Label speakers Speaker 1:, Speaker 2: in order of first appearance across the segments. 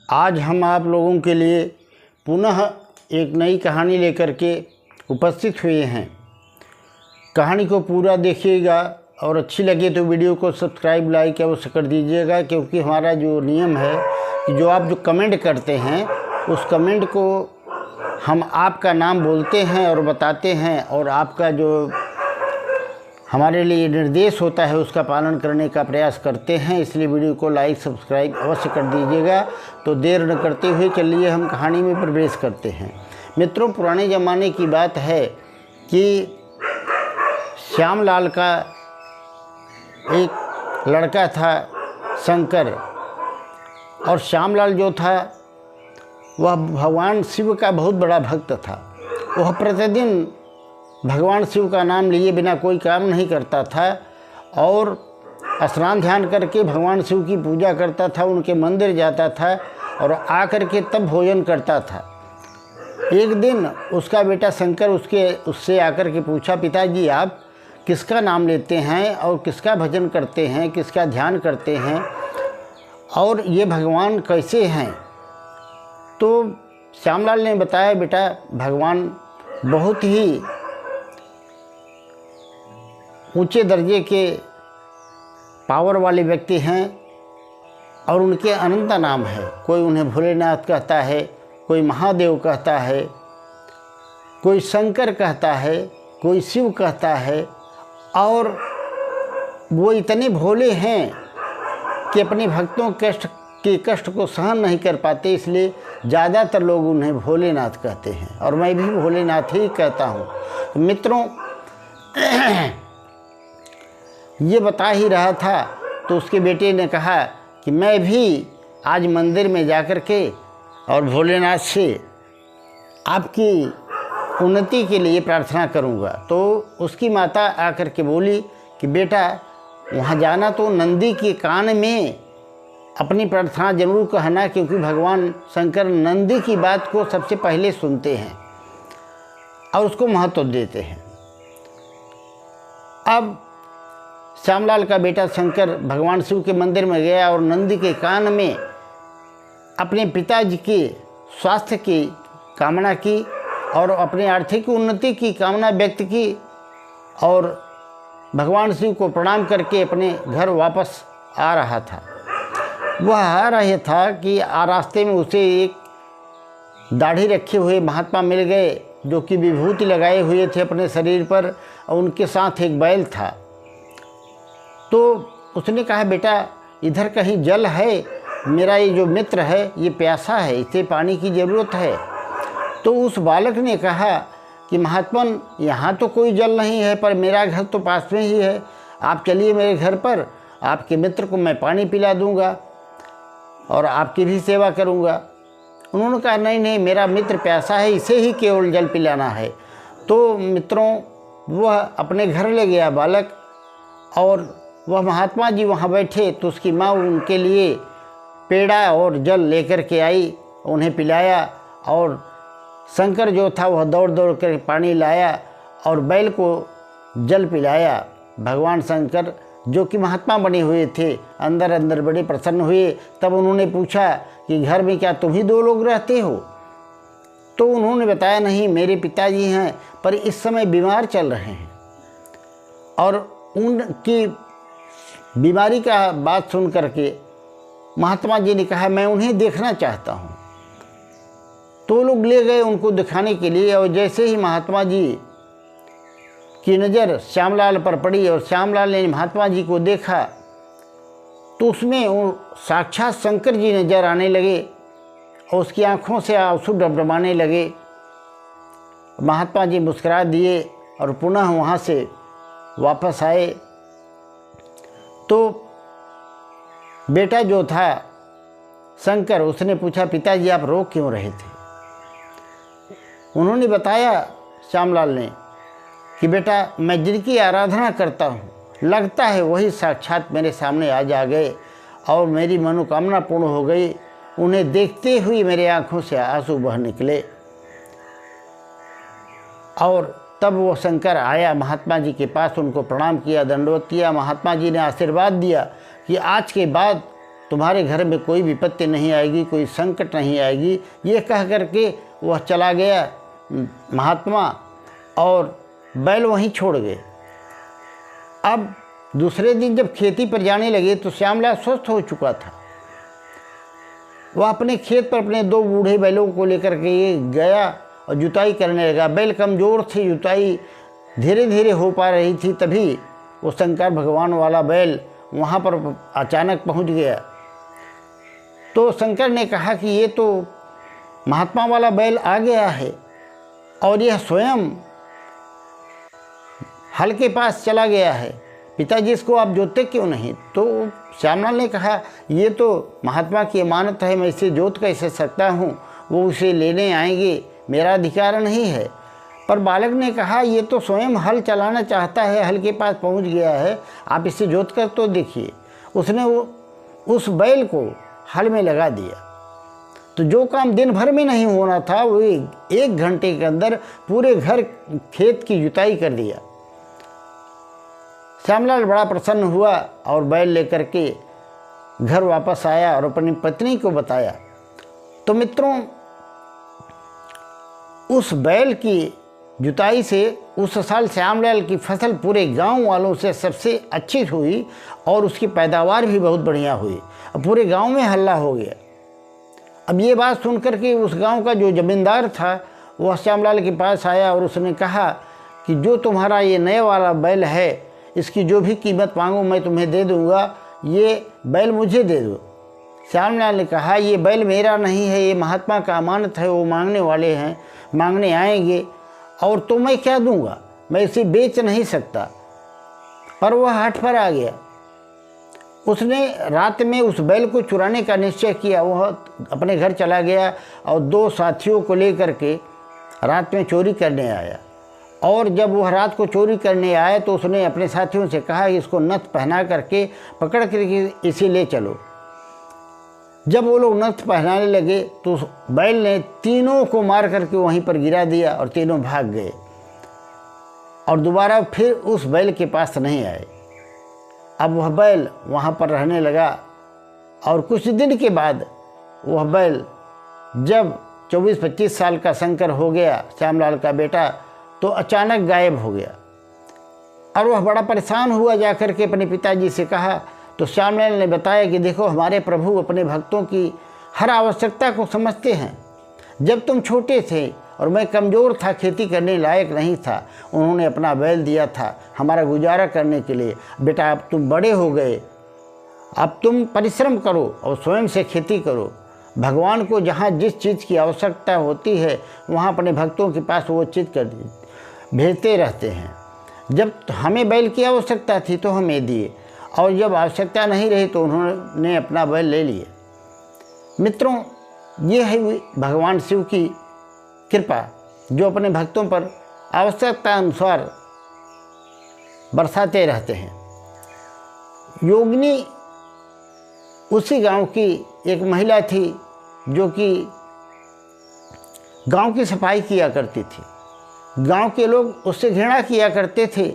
Speaker 1: आज हम आप लोगों के लिए पुनः एक नई कहानी लेकर के उपस्थित हुए हैं। कहानी को पूरा देखिएगा और अच्छी लगे तो वीडियो को सब्सक्राइब लाइक अवश्य कर दीजिएगा, क्योंकि हमारा जो नियम है कि जो आप कमेंट करते हैं उस कमेंट को हम आपका नाम बोलते हैं और बताते हैं, और आपका जो हमारे लिए निर्देश होता है उसका पालन करने का प्रयास करते हैं। इसलिए वीडियो को लाइक सब्सक्राइब अवश्य कर दीजिएगा। तो देर न करते हुए चलिए हम कहानी में प्रवेश करते हैं। मित्रों, पुराने ज़माने की बात है कि श्यामलाल का एक लड़का था शंकर, और श्यामलाल जो था वह भगवान शिव का बहुत बड़ा भक्त था। वह प्रतिदिन भगवान शिव का नाम लिए बिना कोई काम नहीं करता था और स्नान ध्यान करके भगवान शिव की पूजा करता था, उनके मंदिर जाता था और आकर के तब भोजन करता था। एक दिन उसका बेटा शंकर उससे आकर के पूछा, पिताजी आप किसका नाम लेते हैं और किसका भजन करते हैं, किसका ध्यान करते हैं, और ये भगवान कैसे हैं? तो श्यामलाल ने बताया, बेटा भगवान बहुत ही ऊंचे दर्जे के पावर वाले व्यक्ति हैं और उनके अनंत नाम है। कोई उन्हें भोलेनाथ कहता है, कोई महादेव कहता है, कोई शंकर कहता है, कोई शिव कहता है, और वो इतने भोले हैं कि अपने भक्तों के कष्ट को सहन नहीं कर पाते, इसलिए ज़्यादातर लोग उन्हें भोलेनाथ कहते हैं और मैं भी भोलेनाथ ही कहता हूँ। तो मित्रों, ये बता ही रहा था तो उसके बेटे ने कहा कि मैं भी आज मंदिर में जाकर के और भोलेनाथ से आपकी उन्नति के लिए प्रार्थना करूंगा। तो उसकी माता आकर के बोली कि बेटा वहाँ जाना तो नंदी के कान में अपनी प्रार्थना जरूर कहना, क्योंकि भगवान शंकर नंदी की बात को सबसे पहले सुनते हैं और उसको महत्व देते हैं। अब श्यामलाल का बेटा शंकर भगवान शिव के मंदिर में गया और नंदी के कान में अपने पिताजी के स्वास्थ्य की कामना की और अपनी आर्थिक उन्नति की कामना व्यक्त की, और भगवान शिव को प्रणाम करके अपने घर वापस आ रहा था। वह आ रहा था कि रास्ते में उसे एक दाढ़ी रखे हुए महात्मा मिल गए, जो कि विभूति लगाए हुए थे अपने शरीर पर, और उनके साथ एक बैल था। तो उसने कहा, बेटा इधर कहीं जल है? मेरा ये जो मित्र है ये प्यासा है, इसे पानी की ज़रूरत है। तो उस बालक ने कहा कि महात्मन यहाँ तो कोई जल नहीं है, पर मेरा घर तो पास में ही है, आप चलिए मेरे घर पर, आपके मित्र को मैं पानी पिला दूँगा और आपकी भी सेवा करूँगा। उन्होंने कहा, नहीं नहीं, मेरा मित्र प्यासा है, इसे ही केवल जल पिलाना है। तो मित्रों, वह अपने घर ले गया बालक, और वह महात्मा जी वहाँ बैठे तो उसकी माँ उनके लिए पेड़ा और जल लेकर के आई, उन्हें पिलाया, और शंकर जो था वह दौड़ दौड़ कर पानी लाया और बैल को जल पिलाया। भगवान शंकर जो कि महात्मा बने हुए थे अंदर अंदर बड़े प्रसन्न हुए। तब उन्होंने पूछा कि घर में क्या तुम ही दो लोग रहते हो? तो उन्होंने बताया, नहीं मेरे पिताजी हैं, पर इस समय बीमार चल रहे हैं, और उनकी बीमारी का बात सुन करके महात्मा जी ने कहा, मैं उन्हें देखना चाहता हूँ। तो लोग ले गए उनको दिखाने के लिए, और जैसे ही महात्मा जी की नज़र श्यामलाल पर पड़ी और श्यामलाल ने महात्मा जी को देखा, तो उसमें वो साक्षात शंकर जी नजर आने लगे और उसकी आँखों से आंसू डबडबाने लगे। महात्मा जी मुस्कुरा दिए और पुनः वहाँ से वापस आए। तो बेटा जो था शंकर, उसने पूछा, पिताजी आप रो क्यों रहे थे? उन्होंने बताया श्यामलाल ने कि बेटा मैं जिनकी आराधना करता हूँ, लगता है वही साक्षात मेरे सामने आज आ गए और मेरी मनोकामना पूर्ण हो गई। उन्हें देखते हुए मेरे आँखों से आंसू बह निकले। और तब वो शंकर आया महात्मा जी के पास, उनको प्रणाम किया, दंडवत किया। महात्मा जी ने आशीर्वाद दिया कि आज के बाद तुम्हारे घर में कोई विपत्ति नहीं आएगी, कोई संकट नहीं आएगी। ये कह करके वह चला गया महात्मा और बैल वहीं छोड़ गए। अब दूसरे दिन जब खेती पर जाने लगे तो श्यामलाल स्वस्थ हो चुका था। वह अपने खेत पर अपने 2 बूढ़े बैलों को लेकर के गया और जुताई करने लगा। बैल कमज़ोर थे, जुताई धीरे धीरे हो पा रही थी। तभी वो शंकर भगवान वाला बैल वहाँ पर अचानक पहुँच गया। तो शंकर ने कहा कि ये तो महात्मा वाला बैल आ गया है और यह स्वयं हल के पास चला गया है, पिताजी इसको आप जोतते क्यों नहीं? तो श्यामलाल ने कहा ये तो महात्मा की अमानत है, मैं इसे जोत कैसे सकता हूँ, वो उसे लेने आएंगे, मेरा अधिकार नहीं है। पर बालक ने कहा ये तो स्वयं हल चलाना चाहता है, हल के पास पहुँच गया है, आप इसे जोत कर तो देखिए। उसने उस बैल को हल में लगा दिया। तो जो काम दिन भर में नहीं होना था वो 1 घंटे के अंदर पूरे घर खेत की जुताई कर दिया। श्यामलाल बड़ा प्रसन्न हुआ और बैल लेकर के घर वापस आया और अपनी पत्नी को बताया। तो मित्रों, उस बैल की जुताई से उस साल श्यामलाल की फसल पूरे गांव वालों से सबसे अच्छी हुई और उसकी पैदावार भी बहुत बढ़िया हुई। अब पूरे गांव में हल्ला हो गया। अब ये बात सुनकर के उस गांव का जो जमींदार था वह श्यामलाल के पास आया और उसने कहा कि जो तुम्हारा ये नए वाला बैल है, इसकी जो भी कीमत मांगो मैं तुम्हें दे दूँगा, ये बैल मुझे दे दो। श्यामलाल ने कहा ये बैल मेरा नहीं है, ये महात्मा का अमानत है, वो मांगने वाले हैं, मांगने आएंगे और तो मैं क्या दूंगा, मैं इसे बेच नहीं सकता। पर वह हठ पर आ गया। उसने रात में उस बैल को चुराने का निश्चय किया। वह अपने घर चला गया और 2 साथियों को लेकर के रात में चोरी करने आया। और जब वह रात को चोरी करने आया तो उसने अपने साथियों से कहा कि इसको नथ पहना करके पकड़ करके इसे ले चलो। जब वो लोग नथ पहनाने लगे तो उस बैल ने तीनों को मार करके वहीं पर गिरा दिया और तीनों भाग गए और दोबारा फिर उस बैल के पास नहीं आए। अब वह बैल वहाँ पर रहने लगा और कुछ दिन के बाद वह बैल जब 24-25 साल का शंकर हो गया, श्यामलाल का बेटा, तो अचानक गायब हो गया और वह बड़ा परेशान हुआ। जाकर के अपने पिताजी से कहा तो श्यामलाल ने बताया कि देखो, हमारे प्रभु अपने भक्तों की हर आवश्यकता को समझते हैं। जब तुम छोटे थे और मैं कमज़ोर था, खेती करने लायक नहीं था, उन्होंने अपना बैल दिया था हमारा गुजारा करने के लिए। बेटा अब तुम बड़े हो गए, अब तुम परिश्रम करो और स्वयं से खेती करो। भगवान को जहाँ जिस चीज़ की आवश्यकता होती है वहाँ अपने भक्तों के पास वो चीज़ कर भेजते रहते हैं। जब हमें बैल की आवश्यकता थी तो हमें दिए और जब आवश्यकता नहीं रही तो उन्होंने अपना बैल ले लिए। मित्रों, ये है भगवान शिव की कृपा जो अपने भक्तों पर आवश्यकता अनुसार बरसाते रहते हैं। योगिनी उसी गांव की एक महिला थी जो कि गांव की सफाई किया करती थी। गांव के लोग उससे घृणा किया करते थे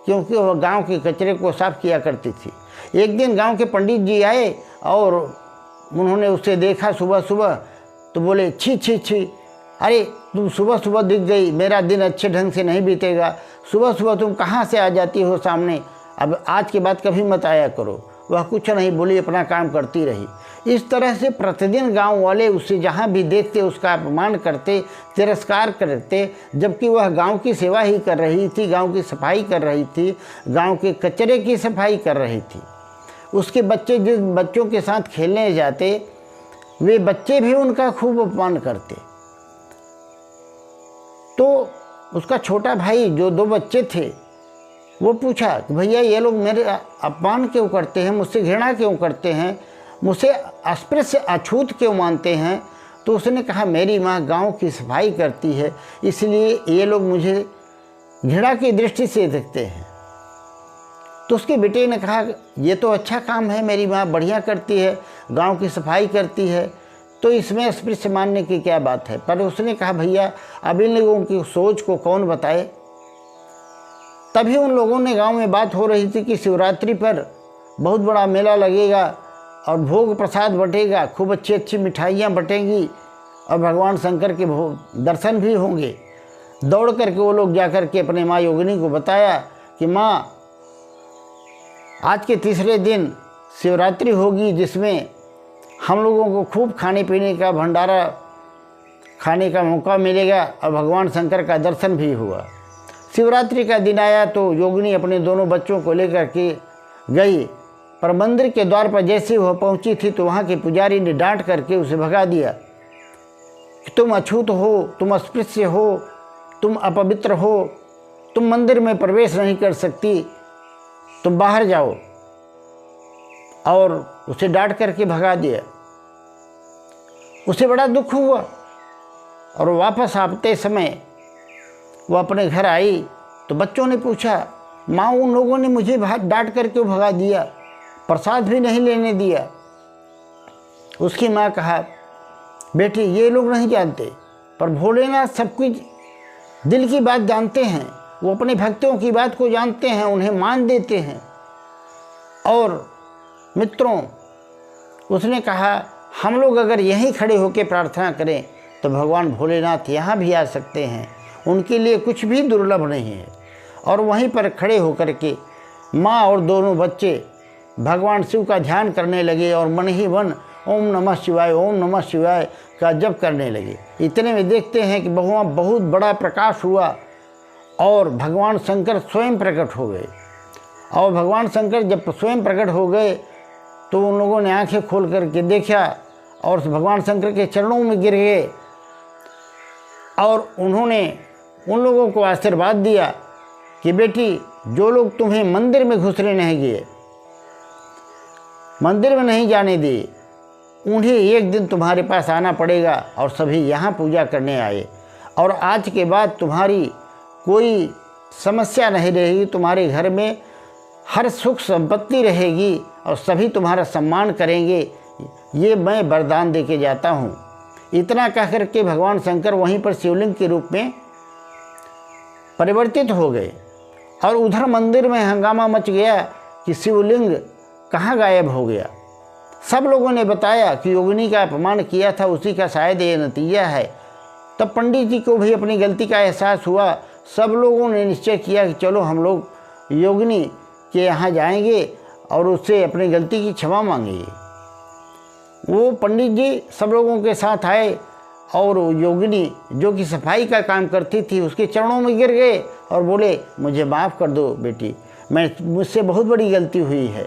Speaker 1: क्योंकि वह गांव के कचरे को साफ किया करती थी। एक दिन गांव के पंडित जी आए और उन्होंने उसे देखा सुबह सुबह तो बोले, छी छी छी, अरे तुम सुबह सुबह दिख गई, मेरा दिन अच्छे ढंग से नहीं बीतेगा। सुबह सुबह तुम कहाँ से आ जाती हो सामने, अब आज के बाद कभी मत आया करो। वह कुछ नहीं बोली, अपना काम करती रही। इस तरह से प्रतिदिन गांव वाले उससे जहाँ भी देखते उसका अपमान करते, तिरस्कार करते, जबकि वह गांव की सेवा ही कर रही थी, गांव की सफाई कर रही थी, गांव के कचरे की सफाई कर रही थी। उसके बच्चे जिस बच्चों के साथ खेलने जाते वे बच्चे भी उनका खूब अपमान करते। तो उसका छोटा भाई जो 2 बच्चे थे वो पूछा कि भैया ये लोग मेरे अपमान क्यों करते हैं, मुझसे घृणा क्यों करते हैं, मुझसे अस्पृश्य अछूत क्यों मानते हैं। तो उसने कहा मेरी माँ गांव की सफाई करती है इसलिए ये लोग मुझे घृणा की दृष्टि से देखते हैं। तो उसके बेटे ने कहा ये तो अच्छा काम है, मेरी माँ बढ़िया करती है, गांव की सफाई करती है, तो इसमें अस्पृश्य मानने की क्या बात है। पर उसने कहा भैया अब इन लोगों की सोच को कौन बताए। तभी उन लोगों ने गांव में बात हो रही थी कि शिवरात्रि पर बहुत बड़ा मेला लगेगा और भोग प्रसाद बटेगा, खूब अच्छी अच्छी मिठाइयाँ बटेंगी और भगवान शंकर के दर्शन भी होंगे। दौड़ करके वो लोग जाकर के अपने माँ योगिनी को बताया कि माँ, आज के तीसरे दिन शिवरात्रि होगी, जिसमें हम लोगों को खूब खाने पीने का भंडारा खाने का मौका मिलेगा और भगवान शंकर का दर्शन भी हुआ। शिवरात्रि का दिन आया तो योगिनी अपने दोनों बच्चों को लेकर के गई, पर मंदिर के द्वार पर जैसे वह पहुंची थी तो वहाँ के पुजारी ने डांट करके उसे भगा दिया कि तुम अछूत हो, तुम अस्पृश्य हो, तुम अपवित्र हो, तुम मंदिर में प्रवेश नहीं कर सकती, तुम बाहर जाओ। और उसे डांट करके भगा दिया। उसे बड़ा दुख हुआ और वापस आते समय वो अपने घर आई तो बच्चों ने पूछा, माँ उन लोगों ने मुझे डांट करके भगा दिया, प्रसाद भी नहीं लेने दिया। उसकी माँ कहा, बेटी ये लोग नहीं जानते, पर भोलेनाथ सब कुछ दिल की बात जानते हैं, वो अपने भक्तों की बात को जानते हैं, उन्हें मान देते हैं। और मित्रों, उसने कहा हम लोग अगर यहीं खड़े होकर प्रार्थना करें तो भगवान भोलेनाथ यहाँ भी आ सकते हैं, उनके लिए कुछ भी दुर्लभ नहीं है। और वहीं पर खड़े होकर के माँ और दोनों बच्चे भगवान शिव का ध्यान करने लगे और मन ही मन ओम नमः शिवाय, ओम नमः शिवाय का जप करने लगे। इतने में देखते हैं कि वहाँ बहुत बड़ा प्रकाश हुआ और भगवान शंकर स्वयं प्रकट हो गए। और भगवान शंकर जब स्वयं प्रकट हो गए तो उन लोगों ने आंखें खोल करके देखा और भगवान शंकर के चरणों में गिर गए और उन्होंने उन लोगों को आशीर्वाद दिया कि बेटी, जो लोग तुम्हें मंदिर में घुसने नहीं दिए, मंदिर में नहीं जाने दिए, उन्हें एक दिन तुम्हारे पास आना पड़ेगा। और सभी यहाँ पूजा करने आए और आज के बाद तुम्हारी कोई समस्या नहीं रहेगी, तुम्हारे घर में हर सुख संपत्ति रहेगी और सभी तुम्हारा सम्मान करेंगे, ये मैं वरदान दे के जाता हूँ। इतना कह कर के भगवान शंकर वहीं पर शिवलिंग के रूप में परिवर्तित हो गए। और उधर मंदिर में हंगामा मच गया कि शिवलिंग कहाँ गायब हो गया। सब लोगों ने बताया कि योगिनी का अपमान किया था, उसी का शायद ये नतीजा है। तब पंडित जी को भी अपनी गलती का एहसास हुआ। सब लोगों ने निश्चय किया कि चलो हम लोग योगिनी के यहाँ जाएंगे और उससे अपनी गलती की क्षमा मांगेंगे। वो पंडित जी सब लोगों के साथ आए और योगिनी जो कि सफाई का काम करती थी उसके चरणों में गिर गए और बोले, मुझे माफ़ कर दो बेटी, मुझसे बहुत बड़ी गलती हुई है।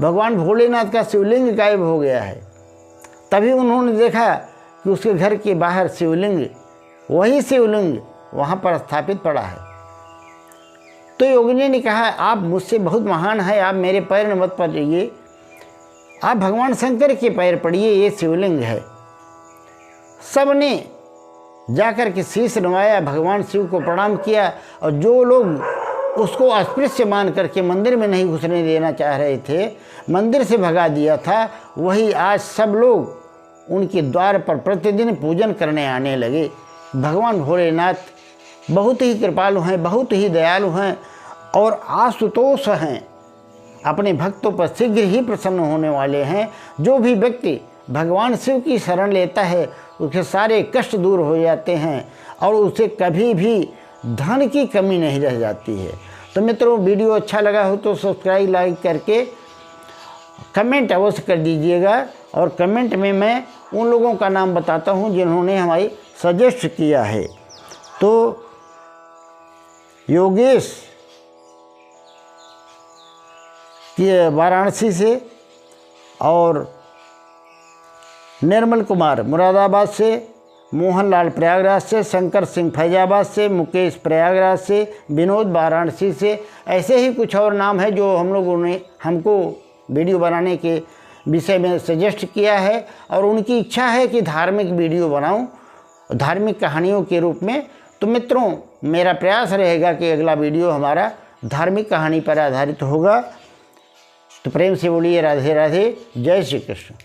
Speaker 1: भगवान भोलेनाथ का शिवलिंग गायब हो गया है। तभी उन्होंने देखा कि उसके घर के बाहर शिवलिंग, वही शिवलिंग वहाँ पर स्थापित पड़ा है। तो योगिनी ने कहा, आप मुझसे बहुत महान है, आप मेरे पैर मत पड़िए, आप भगवान शंकर के पैर पड़िए, ये शिवलिंग है। सबने जाकर के शीश नवाया, भगवान शिव को प्रणाम किया। और जो लोग उसको अस्पृश्य मान करके मंदिर में नहीं घुसने देना चाह रहे थे, मंदिर से भगा दिया था, वही आज सब लोग उनके द्वार पर प्रतिदिन पूजन करने आने लगे। भगवान भोलेनाथ बहुत ही कृपालु हैं, बहुत ही दयालु हैं और आशुतोष हैं, अपने भक्तों पर शीघ्र ही प्रसन्न होने वाले हैं। जो भी व्यक्ति भगवान शिव की शरण लेता है उसके सारे कष्ट दूर हो जाते हैं और उसे कभी भी धन की कमी नहीं रह जाती है। तो मित्रों, वीडियो अच्छा लगा हो तो सब्सक्राइब लाइक करके कमेंट अवश्य कर दीजिएगा। और कमेंट में मैं उन लोगों का नाम बताता हूं जिन्होंने हमारी सजेस्ट किया है। तो योगेश वाराणसी से, और निर्मल कुमार मुरादाबाद से, मोहनलाल प्रयागराज से, शंकर सिंह फैजाबाद से, मुकेश प्रयागराज से, विनोद वाराणसी से, ऐसे ही कुछ और नाम है जो हम लोगों ने हमको वीडियो बनाने के विषय में सजेस्ट किया है। और उनकी इच्छा है कि धार्मिक वीडियो बनाऊं, धार्मिक कहानियों के रूप में। तो मित्रों, मेरा प्रयास रहेगा कि अगला वीडियो हमारा धार्मिक कहानी पर आधारित होगा। तो प्रेम से बोलिए राधे राधे, जय श्री कृष्ण।